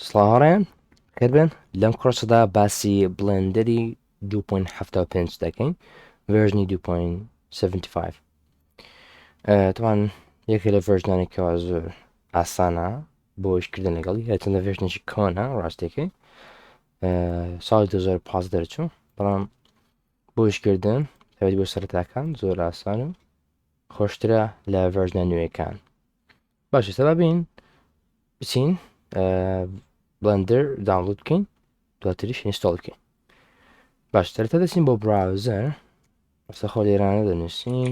سڵاوەڕێن خێربێن لەم کۆرسەدا باسی بڵندەری 2.7 دەکەین ڤێژنی 2.75 تاوان یەکێ لە ڤێژنانی کەوا زۆر ئاسانە بۆ ئیشکردن لەگەڵی هەچەندە ڤێژنێکی کۆنا ڕاستێکی ساڵی 2015 دەرچوو بەڵام بۆ ئیشکردن هەوێت بۆ سەرەتاکان زۆر ئاسان و خۆشترە لە ڤێژنە نوێیەکان باشە سەبا بین بچین بلندر داونلود بکەین دواتریش ئینستۆڵ بکەین باشترتە دەچین بۆ براوزەر ڕستەخۆ لێرانە دەنووسین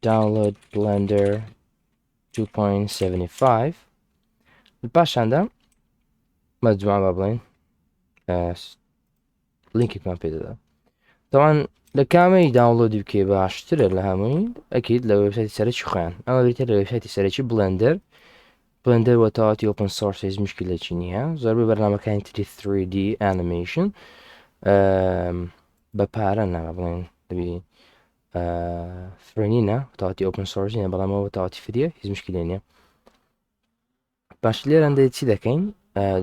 download blender 2.75 پاشاندا مەجموعە با بڵێن لینکێکمان پێ دەدا تاوان لە کامەی داونلۆدی بکەی باشترە لە هەمووی ئەکید لە وێبسایتی سەرەکی خۆیان ئەمە بریتە لە وێبسایتی سەرەکی بلندر وەتەواتی ئۆپن سۆرس هیچ مشکلێکی نییە زۆربەی بەرنامەکانی تری 3D ئانیمیشن بە پارە نابە بڵێن دەبی فرێنینە تاواتی ئۆپن سۆرس نیە بەڵامەوە تاواتی فریە هیچ مشکلێ نییە باش لێرەندەی چی دەکەین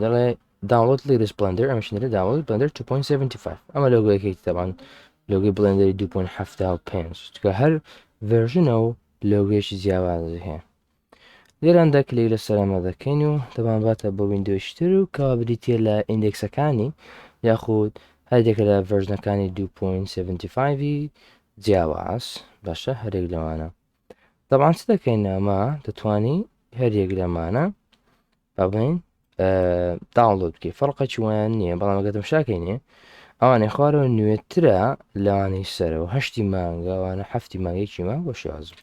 دەڵێ داونلۆد لیرس بلندر ئەمەشنێرە داونلۆد بلندر 2.75 ئەمە لۆگۆیەکەی تەبان لۆگەی بلندری 2.75 چکە هەر ڤێرژنە و لۆگۆیەکی جیاوازی هەیە لێراندا کلیک لە سەرەمە دەکەین و دەبان باتە بە ویندۆشتر و کەوا بریتە لە ئیندێکسەکانی یاخود هەردێکە لە ڤێرژنەکانی 2.75 جیاواز باشە هەرێک لەوانە دەبان چ دەکەین ئەمە دەتوانی هەرێک لەمانە با بڵێن داونلۆد بکەی فەرقێکی وایان نییە بەڵام ئەگەر تەماشاکەینێ ئەوانەی خوارەوە نوێترە لەوانەی سەرەوە هەشتی مانگە ئەوانە هەفتی مانگێکی مانگ بۆ شێوازم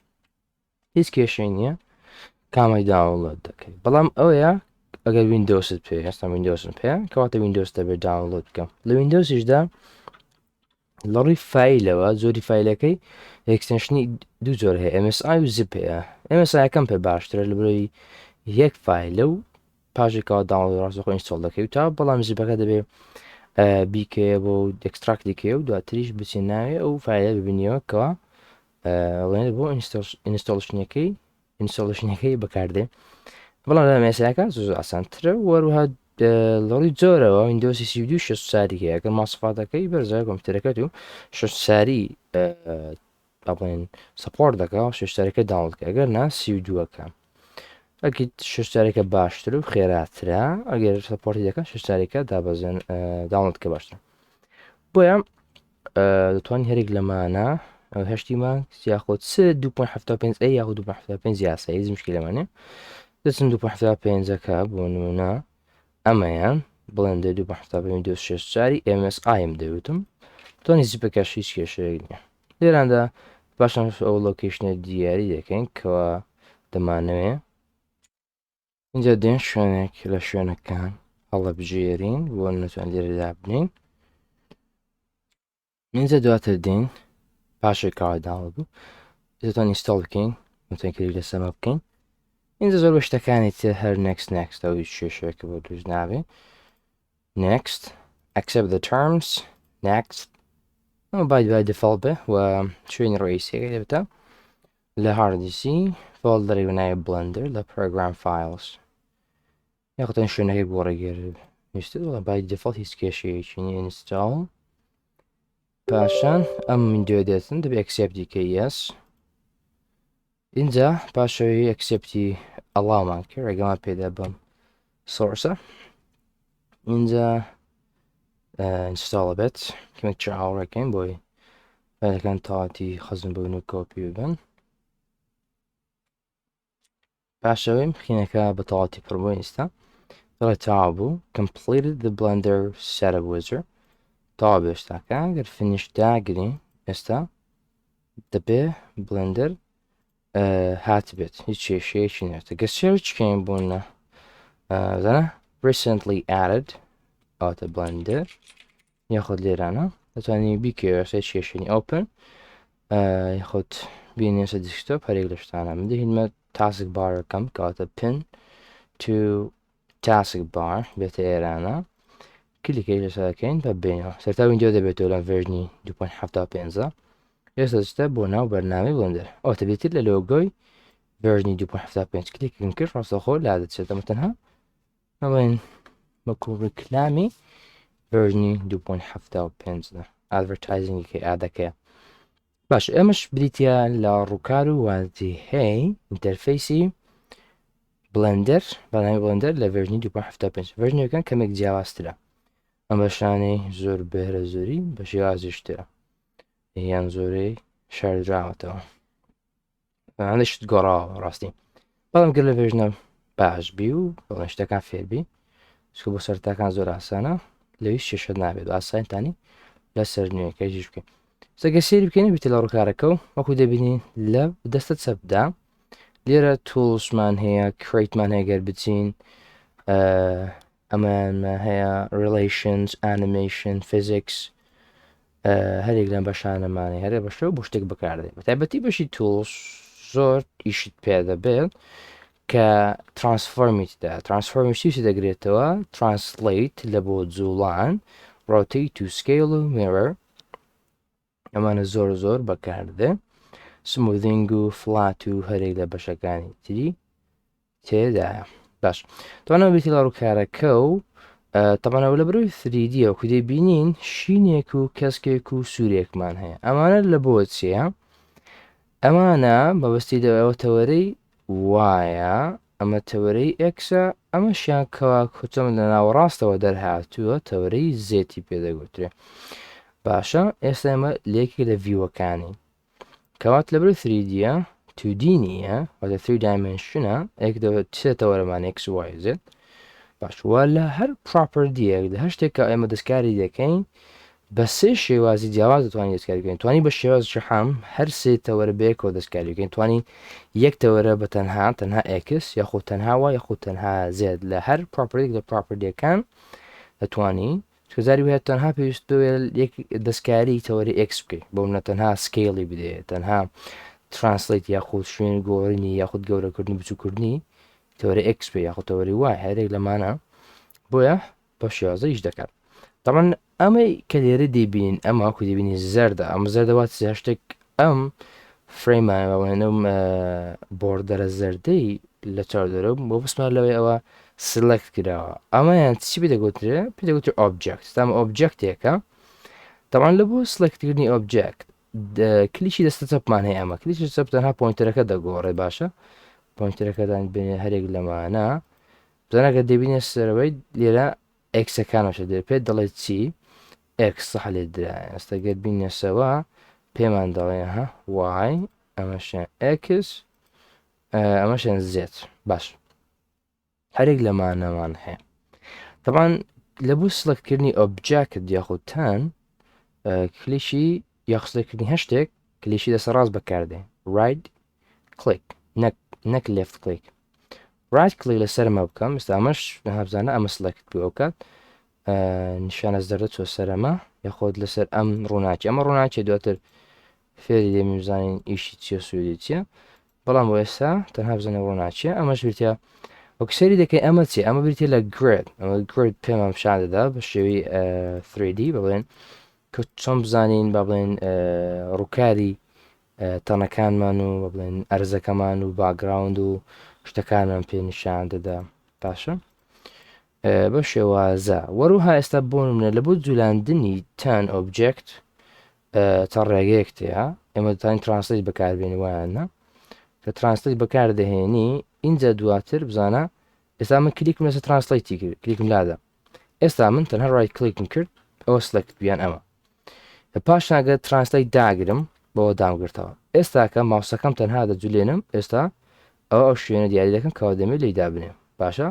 هیچ کێشەی نییە کامی داونلۆد دەکەیت بەڵام ئەوەیە ئەگەر ویندۆست پێ هەستا ویندۆسن پێ کەواتە ویندۆس دەبێت داونلۆد بکەم لە ویندۆسیشدا لەڕی فایلەوە زۆری فیلەکەی ئەکستنشنی دوو زۆر هەیە MSI و زیپ هەیە MSI یەکەم پێ باشترە لە بەرەوەی یەک فایلە و پاشێکەوە داونلۆد ڕاستەخۆ ئینستۆڵ دەکەیت تا بەڵام زیپەکە دەبێت بیکەیە بۆ دەکستراکتێکەیە و دواتریش بچین ناوێ ئەو فایلە ببینیەوە کەوا ئەڵێن بۆ ئینستۆڵشنەکەی ئینستۆڵشنەکەی بەکاردێ بەڵام لە مێسیاکە زۆر ئاسانترە وەروها لەڕی جۆرەوە ویندۆسی 32 ساری هەیە ئەگەر ماسفاتەکەی بەرزای کۆمپیوتەرەکەت و ساری بڵێن سپۆرت دەکا و شێشتارەکە داونڵکە ئەگەر نا 32ەکە ئەگەر شێشتارێکە باشتر و خێراترە ئەگەر سپۆرتی دەکە شێشتارێکە دابەزێن داونڵکە باشتر بۆیە دەتوانین هەرێک لەمانە هەشتی مانگ یاخۆ 2.75 یاخۆ 2.75 یاسا هیچ مشکلە لەمانێ دەچن 2.75ەکە بۆ نمونە ئەمەیان بڵندە 2.75 چاری MSIم دەوتم تۆنی زیپەکەش هیچ کێشەیەک نییە لێراندا پاشان ئەو لۆکیشنە دیاری دەکەین کەوا دەمانەوێ اینجا دێن شوێنێک لە شوێنەکان هەڵە بژێرین بۆ نەتوان لێرەدا بنین اینجا دواتر دێن پاشێکەوە داوە بوو دەتوان ئینستۆڵ بکەین نتوان کلیک لە سەمە بکەین اینجا زۆر بە شتەکانی تر هەر next ئەو هیچ شێشەیەکە بۆ دروست نابێ next accept the terms next ئەمە by default بێ و شوێنی ڕئیسیەکە دەبێتە لە هاردیسی فۆڵدەرێک بەناوی بلندر لە program files یاخۆتەن شوێنەکەی بۆ ڕێگەر ویستت وڵە by default هیچ کێشەیەکی نیە install پاشان ئەم ویندۆ دێتن دەبێت accept دیکە yes اینجا پاشەوەی ئەکسپتی ئەڵامان کرد ڕێگەمان پێدا بم سۆرسە اینجا ئینستاڵە بێت کەمێک چاوەڕێکەین بۆی فایلەکان تەواتی خەزم بوون و کۆپی ببن پاشەوەی خینەکە بە تەواتی پڕ بۆ ئێستا دەڵێت تاوا بوو completed the blender setup wizard تاوا بێشتاکە گەر فینیش داگرین ئێستا دەبێ بلندر هات بێت هیچ کێشەیەکی نێتە گە سێرچکەین بوونە زانە recently added ئەواتە blender یاخود لێرانە دەتوانانی بیکەوە سێ کێشەی open یاخود بینێسە دیسکتۆپ هەرێک لە شتانە من دەهینمە تاسک بارەکەم کەواتە pin to task bar بێتە ئێرانە کلیکەی لەسەرەکەین بە بینەوە سەرتا ویندۆ دەبێتەوە لە ڤێژنی 2.75 ئێستا دەچێتە بۆ ناو بەرنامەی بلندر ئەوتە بێتێت لە لۆگۆی ڤێژنی 2.75 کلیکم کرد ڕاستەخۆ لا دەچێتە تەنها ئەڵێن وەکو ڕیکلامی ڤێرژنی 2.75 ئادڤەرتایزینگی ئادەکەیە. باش ئەمەش بریتە لە ڕووکار و واجهەی ئینتەرفەیسی بلندر بەڵامی بلندر لە ڤێرژنی 2.75 ڤێرژنیەکان کەمێک جیاوازترە ئەم بەشانەی زۆر بەهرە زۆری بە شێوازیشترە یان زۆرەی شاردراوەتەوە هەندێکشت گۆڕاوە ڕاستی بەڵام گەر لە ڤێژنە باش بی و بەڵێن شتەکان فێربی سکو بۆ سەرتاکان زۆر ئاسانە لەویست شێشە نابێت ئاسانتانی لە سەر نوێەکەیش بکەین سەگە سێری بکەین بیتە لە ڕووکارەکە و وەکو دەبینین لە دەستە چەپدا لێرە تولسمان هەیە کریتمان هەیە گەر بچین ئەمانمە هەیە ریلیشنز ئانیمیشن فیزیکس هەرێک لەم بەشانەمانی هەرێ بەشە بۆ شتێک بەکاردێن بەتایبەتی بەشی تولس زۆر ئیشت پێ دەبێت کە ترانسفۆرمیشتی دەگرێتەوە ترانسلیت لە بۆ جوڵان ڕۆتی تو سکیل و میرەر ئەمانە زۆر بەکاردێ سموذینگ و فلات و هەرێک لە بەشەکانی تری تێدایە باش توانەوە بێتی لە ڕووکارەکە و تەمانەوە لە بەرەوەی 3D وەکو دەبینین شینێک و کەسکێک و سوورێکمان هەیە ئەمانە لە بۆ چیە ئەمانە مەبەستی دەوە تەوەرەی وایە ئەمە تەوەرەی ئەکسە ئەمە شیان کەوا کوچەم لە ناوەڕاستەوە دەرهاتووە تەوەرەی زێتی پێدەگوترێ باشە ئێستا ئێمە لێکی لە ڤیوەکانی کەوات لە بەرەوەی 3Dە 2D نیە واتە 3 دایمنشنە چێتەوەرەمان x y z باش وە لە هەر پراپەردیەک لە هەر شتێک کە ئێمە دەستکاری دەکەین بە سێ شێوازی جیاواز دەتوانین دەستکاری بکەین توانی بە شێواز شەحام هەر سێ تەوەرە بەیەکەوە دەستکاری بکەین توانی یەک تەوەرە بە تەنها x یاخود تەنها و یاخود تەنها زێت لە هەر پراپەردێک لە پراپەردیەکان دەتوانی زاری وهەیە تەنها پێویست دەستکاری تەوەری x بکەیت بۆ منە تەنها سکیلی بدێت تەنها ترانسلیت یاخود شوێن گۆڕینی یاخود گەورەکردنی بچووکردنی تەوەری x پێ یاخود تەوەری وای هەرێک لەمانە بۆیە بە شێوازە ئیش دەکات تەمان ئەمەی کە لێرە دەیبینین ئەمە کو دەبینی زەردە ئەم زەردەوات هەشتێک ئەم فرەیمانەوەێنم بۆردەرە زەردەی لە چاردەرە بۆ بسمان لەوەی ئەوە سلکت کراوە ئەمەیان چی پێدەگوترێ پێدەگوتر ئۆبجکت تام ئۆبجکتێکە تەوان لە بۆ سلکتکردنی ئۆبجکت کلیشی دەستە چەپمان هەیە ئەمە کلیشی چەپ تەنها پۆینتەرەکە دەگۆڕێ باشە پۆینتەرەکەدان بێنێ هەرێک لەمانە بزانەکە دەبینێ سەرەوەی لێرە ئەکسەکانەشە دێ پێت دەڵێت چی ئەکس سەح لێ درایە ئەستا گەر بینێسەوە پێمان دەڵێ ها وای ئەمەشیان ئەکس ئەمەشیان زێت باش هەرێک لەمانەمان هەیە تەمان لە بۆ سلکتکردنی ئۆبجکت یاخودتان کلیشی یاخستەکردنی هەشتێک کلیشی دەسە ڕاست بەکاردێ ڕایت کلیک نەک لێفت کلیک ڕایت کلیک لەسەر ئەمە بکەم ئێستا ئەمەش هەبزانە ئەمە سلکت بوو ئەو کات نیشانە زەردە چۆ سەرەمە یاخۆت لەسەر ئەم ڕووناچی ئەمە ڕووناچێ دواتر فێری دێمی بزانین ئیشی چیە سوودی چییە بەڵام بۆ ئێستا تەنها بزانێ ڕووناچیە ئەمەش بریتە وەکسەری دەکەی ئەمە چی ئەمە بریتە لە گرێت ئەمە گرێت پێمان پیشان دەدا بە شێوی 3D بڵێن کە چۆن بزانین با بڵێن ڕووکاری تەنەکانمان و بە بڵێن ئەرزەکەمان و باگراوند و شتەکانمان پێ نیشان دەدا باشە بە شێوازە وەروها ئێستا بۆ منە لە بۆ جولاندنی تان ئۆبجکت تا ڕێگەیەکتەیە ئێمە دەتوانین ترانسلیت بەکاربێنی وایانە کە ترانسلیت بەکاردەهێنی اینجا دواتر بزانە ئێستا من کلیکم لەسەر ترانسلیتی کرد کلیکم لادا ئێستا من تەنها ڕایت کلیکم کرد ئەوە سلکت بیان ئەمە پاشناگە ترانسلیت داگرم بەوە دامگرتەوە ئێستا کە ماوسەکەم تەنها دەجولێنم ئێستا ئەو شوێنە دیاری دەکەم کاوا دەمێت لی دابنێ باشە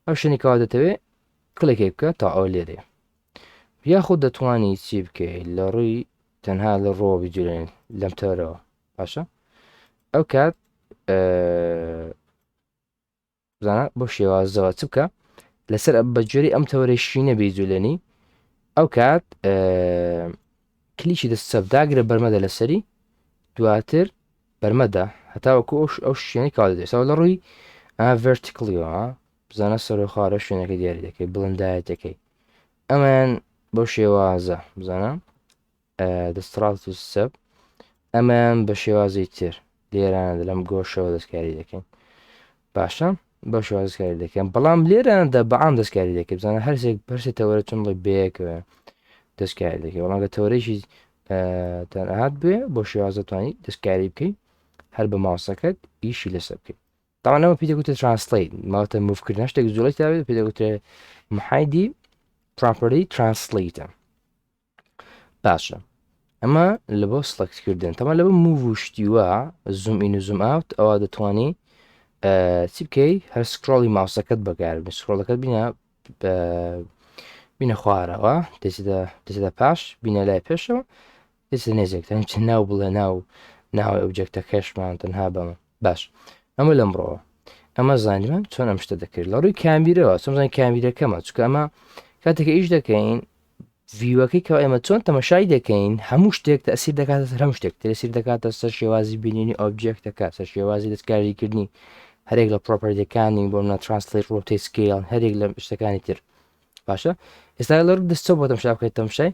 ئەو شوێنی کاوا دەتەوێت کلێکی بکە تا ئەو لێرێ یاخود دەتوانی چی بکەیت لە ڕووی تەنها لە ڕۆ بجولێن لەم تەرەوە باشە ئەو کات بزانە بۆ شێوازەوە چ بکە لەسەر بەجێری ئەم تەوەرەی شینە بیجولێنی ئەو کات کلیشی دەست چەپداگرە بەرمەدە لەسەری دواتر بەرمەدا هەتاوەکو ئەو شوێنی کاوا دەدەێت لە ڕووی ڤێرتیکلیەوە بزانە سەر خوارە شوێنەکە دیاری دەکەی بڵندایەتەکەی ئەمان بۆ شێوازە بزانە دەستڕات و سەب ئەمان بە شێوازی تر لێرانە لەم گۆشەوە دەستکاری دەکەین باشە بەو شێوازە دەستکاری دەکەم بەڵام لێرەدا بەعام دەستکاری دەکەێت بزانە هەرسێک تەوەرە چۆن بڵێ بەیەکەوە دەستکاری دەکەێت بەڵام لە تەوەرەیەکی تەنەهات بێ بۆ شێوازە توانی دەستکاری بکەیت هەر بە ماوسەکەت ئیشی لەسەر بکەیت تاوانەوە پێ دەگوتە ترانسلیت ماوەتە موفکردن شتێک زۆڵی داوێت پێ دەگوترێ محایدی property translator باشە ئەمە لە بۆ سڵکتکردن تەمان لە بە موڤ و شتیوە زوم ئین و زوم ئاوت ئەوە دەتوانی چی بکەیت هەر سکرۆڵی ماوسەکەت بەکاربێت سکرۆڵەکەت بینە خوارەوە دەچێتە پاش بینە لای پێشەوە دەچێت نێزێک چ ناو بڵێ ناوی ئۆبجێکتە کەشمان تەنها بەمە باش ئەمە لەمڕۆوە ئەمە زانیمان چۆن ئەم شتە دەکرد لە ڕووی کامبیرەوە چۆنزان کامبیرەکەمە چکە ئەمە کاتێکە ئیش دەکەین ڤیوەکەی کە ئێمە چۆن تەمەشای دەکەین هەموو شتێک تەسیر دەکاتە سەر هەموو شتێک تەسیر دەکاتە سەر شێوازی بینینی ئۆبجێکتەکە سەر شێوازی دەستکاریکردنی هەرێک لە پرۆپەرتیەکانی بۆ منە ترانسلیت ڕۆتەی سکیل هەرێک لە شتەکانی تر باشە ئێستا لە ڕوو دەستە بۆ تەمشا بکەیت تەمشای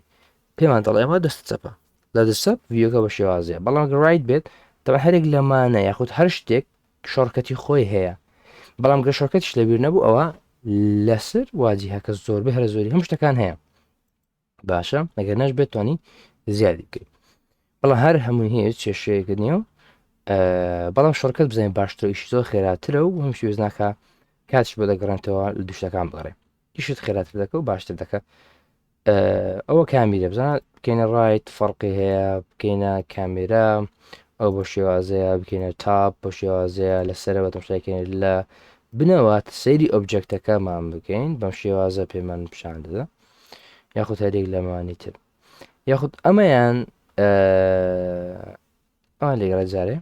پێمان دەڵێ ئەمە دەست چەپە لە دەسە ڤیوەکە بە شێوازەیە بەڵام ڕایت بێت تەمە هەرێک لەمانە یاخود هەر شتێک شۆرکەتی خۆی هەیە بەڵام گە شۆرکەتیش لەبیر نەبوو ئەوە لەسەر واجی هەکە زۆربەی هەر زۆری هەم شتەکان هەیە باشە ئەگەر نەش بێتوانی زیادی بکەیت بەڵام هەر هەمووی هەیە کێشەیەکە نییە بەڵام شۆرکەت بزانین باشترە ئیشی زۆر خێراترە و هەم شێوز ناکە کاتش بۆ دەگەڕێنەوە لە دوشتەکان بڵێ ئیشت خێراتر دەکە و باشتر دەکە ئەوە کامیرە بزانە بکەینە ڕایت فەرقی هەیە بکەینە کامێرا ئەو بۆ شێوازەیە بکەینە تاپ بۆ شێوازەیە لەسەرەوە تەمشاکەین لە بنەوە سەیری ئۆبجێکتەکەمان بکەین بەم شێوازە پێمان پیشان دەدا یاخود هەرێک لەمانی تر یاخود ئەمەیان لێگەڕە جارێ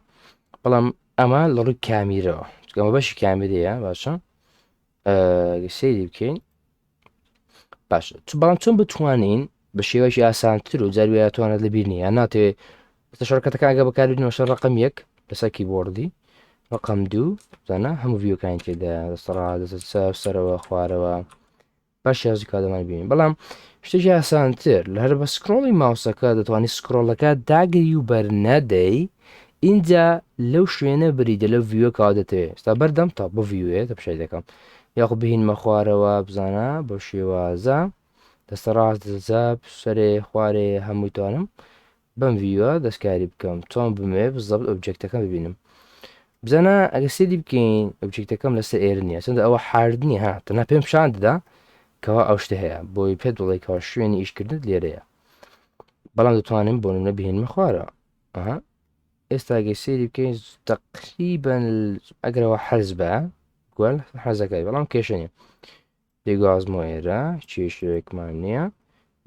بەڵام ئەمە لە ڕووی کامیرەوە ئەمە بەشی کامیرەیە باشە سەیری بکەین باشە بەڵام چۆن بتوانین بە شێوەشی ئاسانتر و جارویاتوانێت لە بیر نیە ناتێ شۆرکەتەکانگە بەکاربینەوە شەر ڕقم یەک لەسەر کیبۆردی ڕقم دوو زانە هەموو ڤیوەکانی تێدا دەستڕا سەرەوە خوارەوە باش شێوازی کادەمان بینین بەڵام شتێکی ئاسانتر لە هەر بە سکرۆڵی ماوسەکە دەتوانانی سکرۆڵەکە داگری و بەرنەدەی اینجا لەو شوێنە بریدە لەو ڤیوەکەوا دەتەوێت ستا بەردەم تا بۆ ڤیوێ دەپشای دەکەم یاخو بهینمە خوارەوە بزانە بۆ شێوازە دەستە ڕاست دەزاب سەرێ خوارێ هەمووی توانم بەم ڤیوە دەستکاری بکەم چۆن بمێ بزەبت ئۆبجێکتەکەم ببینم بزانە ئەگە سێری بکەین ئۆبجێکتەکەم لەسەر ئێر نییە چەندە ئەوە حاردنی ها تەنها پێم پیشان دەدا کەوا ئەو شتە هەیە بۆی پێت دڵێکەوە شوێنی ئیشکردن لێرەیە بەڵام دەتوانین بۆ نمونە بهێنمە خوارە ئێستا گەی سێری بکەین تقریبەن ئەگەرەوە حەز بە گوڵ حەزەکەی بەڵام کێشە نیە دەیگوازمەوە ئێرە کێشەیەکمان نییە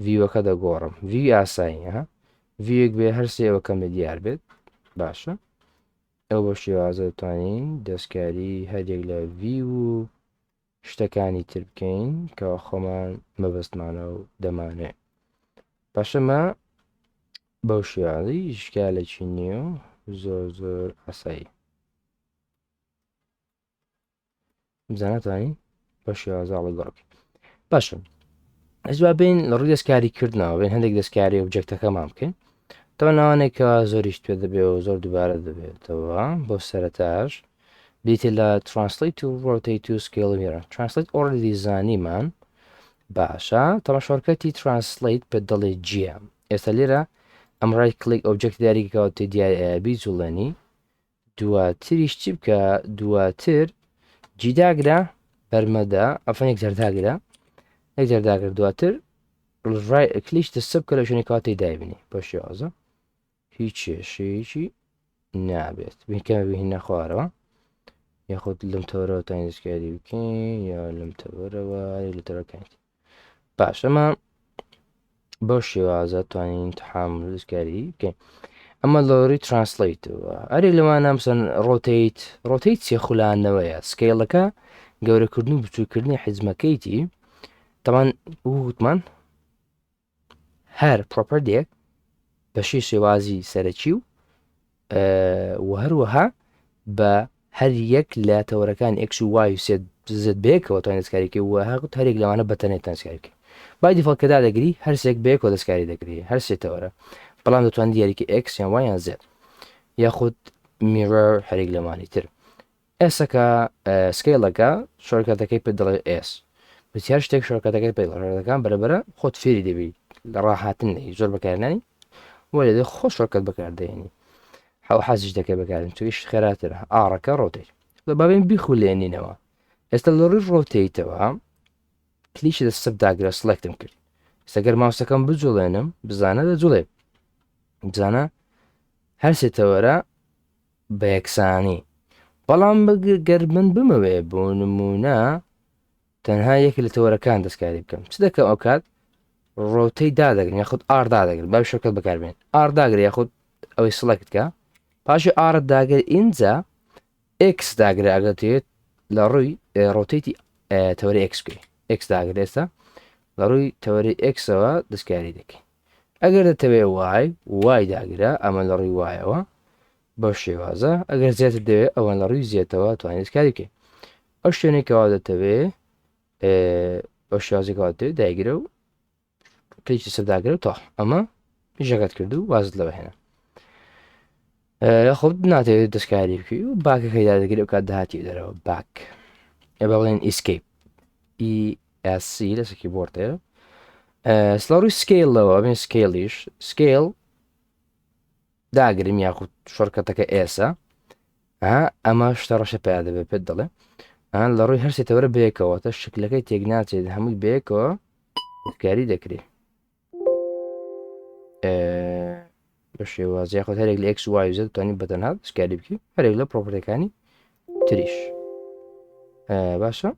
ڤیوەکە دەگۆڕم ڤی ئاساییە ڤیەک بێ هەرسێەوەکەم لە دیار بێت باشە ئەو بە شێوازە دەتوانین دەستکاری هەرێک لە ڤی و شتەکانی تر بکەین کەەوە خۆمان مەبەستمانە و دەمانێت باشەمە بەو شێوازی شکالێکی نییە و زۆر ئاسایی بزانەتانی بە شێوازاڵی گۆڕکی باشە ئەزوا بین لە ڕووی دەستکاریکردنەوە بین هەندێک دەستکاری ئۆبجێکتەکەمان بکەین تەوە ناوانێکە زۆریش پێ دەبێت و زۆر دووبارە دەبێتەوە بۆ سەرەتاش دیتە لە ترانسلیت و ڕۆتەیت و سکیل میرە ترانسلیت ئۆڕدی زانیمان باشە تەمە شۆرکەتی ترانسلیت پێ دەڵێ جیە ئێستا لێرە ئەم ڕای کلیک ئۆبجێکت دیاریکەوە دیاربی جوڵێنی دواتریش چی بکە دواتر جیداگرا بەرمەدا ئەفەنێک جەرداگرە یەک جەرداگر دواتر کلیش دەسە بکە لە ژێنی کاتی دابینی بە شێوازە هیچ کێشەیەکی نابێت بینکەمە بهین نەخوارەوە یاخود لەم تەوەرەوە تانی دەستکاری بکەین یا لەم تەوەرەوە لە تەوەرەکانی باش ئەمە بەو شێوازە توانین تحامل دەستکاری بکەین ئەمە لەڕووی ترانسلیتەوە ئەرێک لەمانە مەسەن ڕۆتەیت سێخولانەوەیە سکیلەکە گەورەکردن و بچووکردنی حیزمەکەیتی تەمان وتمان هەر پرۆپەردێک بەشی شێوازی سەرەکی و هەروەها بە هەر یەک لە تەوەرەکان ئەکس و وای زت بێکەوە توانین دەستکاریکە و هەقوت هەرێک لەوانە بەتەنێت دەستکاریکە بای دیفڵکەدا دەگری هەرسێک بێکەوە دەستکاری دەگری هەر سێتەوەرە بەڵام دەتوان دیارێکی ئەکس یان وایان زێت یاخود میرەر هەرێک لەمانی تر ئێسەکە سکیلەکە شۆرکەتەکەی پێ دەڵێ ئێس بسیار شتێک شۆرکەتەکەی پێڵەکان بەرەبرە خۆت فێری دەبی لە ڕاهاتن نەی زۆر بەکارنانی وە لێ خۆ شۆرکەت بەکاردێنی حەو حەزیش دەکەی بەکارن چویش خێراترە ئاڕەکە ڕۆتێ بابین بیخولێنینەوە ئێستا لەڕووی ڕۆتیتەوە کلیشی دە سەبداگرە سلکتم کرد سەگەر ماوسەکەم بجوڵێنم بزانە دەجوڵێ بزانە هەر سێتەوەرە بە یەکسانی بەڵام گەر من بمەوێ بۆ نمونە تەنها یەکی لە تەوەرەکان دەستکاری بکەم چ دەکەم ئەو کات ڕۆتەی دادەگرن یاخود ئاردادەگرن با شەکەت بەکاربێن ئارداگر یاخود ئەوەی سڵکتکە پاشی ئارت داگر ئینجا ئکس داگرە ئەگەتێت لە ڕووی ڕۆتێتی تەوەری ئکس بکەی ئکس داگر ئێستا لە ڕووی تەوەری ئکسەوە دەستکاری دەکەی ئەگەر دەتەوێ وای داگرە ئەمە لە ڕووی وایەوە بەو شێوازە ئەگەر زیاتر دەوێت ئەوەن لە ڕووی زیێتەوە توانێت کاری بکەیت ئەو شوێنێکەوە دەتەوێ بە شێوازێکەوە دەوێت داگیرە و کلیکی سەرداگرە و تۆ ئەمە پیشەکەت کرد و وازت لەوە هێنا خۆ ناتەوێت دەستکاری بکەی و باکەکەی دادەگرێت و کات داهاتی دەرەوە باک بە بڵێن ئیسکیپ ESC لەسەکی بۆرتەیە سڵاوی سکیلەوە بێن سکیلیش سکیل داگرم یاخود شۆرکەتەکە ئێسا ئەمە شتە ڕەشە پیا دەبێت پێت دەڵێ لە ڕووی هەر سێتەوەرە بەیەکەوە شکلەکەی تێک ناچێت هەمووی بەیەکەوە کاری دەکرێت بە شێوازی یاخود هەرێک لە ئەکس وای زێت توانین بەتەنها سکاری بکەی هەرێک لە پرۆپەرەکانی تریش باشە